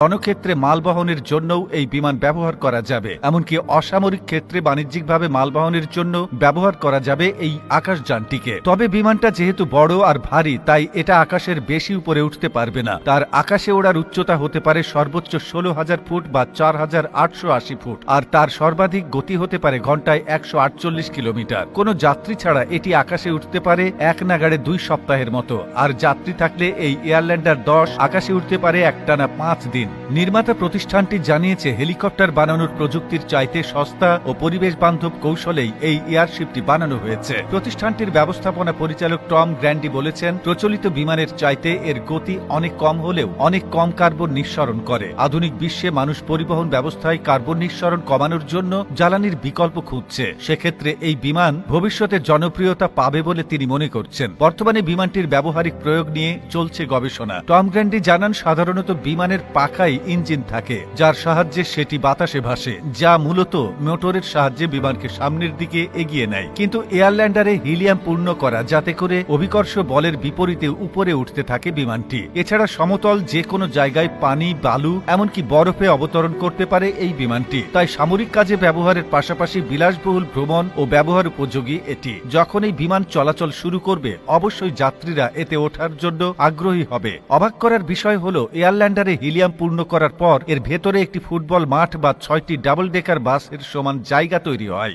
রণক্ষেত্রে মালবহনের জন্যও এই বিমান ব্যবহার করা যাবে, এমনকি অসামরিক ক্ষেত্রে বাণিজ্যিকভাবে মালবহনের জন্য ব্যবহার করা যাবে এই আকাশযানটিকে। তবে বিমানটা যেহেতু বড় আর ভারী, তাই এটা আকাশের বেশি উপরে উঠতে পারবে না। তার আকাশে ওড়ার উচ্চতা হতে পারে সর্বোচ্চ 16,000 ফুট বা 4,880 ফুট, আর তার সর্বাধিক গতি হতে পারে ঘন্টায় 148 কিলোমিটার। কোনো যাত্রী ছাড়া এটি আকাশে উঠতে পারে এক নাগাড়ে 2 সপ্তাহের মতো, আর যাত্রী থাকলে এই এয়ারল্যান্ডার 10 আকাশে উঠতে পারে একটানা 5 দিন। নির্মাতা প্রতিষ্ঠানটি জানিয়েছে হেলিকপ্টার বানানোর প্রযুক্তির চাইতে সস্তা ও পরিবেশ বান্ধব কৌশলেই এই এয়ারশিপটি বানানো হয়েছে। প্রতিষ্ঠানটির ব্যবস্থাপনা পরিচালক টম গ্র্যান্ডি বলেছেন, প্রচলিত বিমানের চাইতে এর গতি অনেক কম হলেও অনেক কম কার্বন নিঃসরণ করে। আধুনিক বিশ্বে মানুষ পরিবহন ব্যবস্থায় কার্বন নিঃসরণ কমানোর জন্য জ্বালানির বিকল্প খুঁজছে। সেক্ষেত্রে এই বিমান ভবিষ্যতে জনপ্রিয়তা পাবে বলে তিনি মনে করছেন। বর্তমানে বিমানটির ব্যবহারিক প্রয়োগ নিয়ে চলছে গবেষণা। টম গ্র্যান্ডি জানান, সাধারণত বিমানের পাখায় ইঞ্জিন থাকে, যার সাহায্যে সেটি বাতাসে ভাসে, যা মূলত মোটরের সাহায্যে বিমানকে সামনের দিকে এগিয়ে নেয়। কিন্তু এয়ারল্যান্ডারে হিলিয়াম পূর্ণ করা, যাতে করে অভিকর্ষ বলের বিপরীতে উপরে উঠতে থাকে বিমানটি। এছাড়া সমতল যে কোনো জায়গায় পানি, বালু, এমনকি বরফে অবতরণ করতে পারে এই বিমানটি। তাই সামরিক কাজে ব্যবহারের পাশাপাশি বিলাসবহুল ভ্রমণ ও ব্যবহার উপযোগী এটি। যখন এই বিমান চলাচল শুরু করবে, অবশ্যই যাত্রীরা এতে ওঠার জন্য আগ্রহী হবে। অবাক করার বিষয় হলো, এয়ারল্যান্ডারে হিলিয়াম পূর্ণ করার পর এর ভেতরে একটি ফুটবল মাঠ বা 6টি ডাবল ডেকার বাসের সমান জায়গা তৈরি হয়।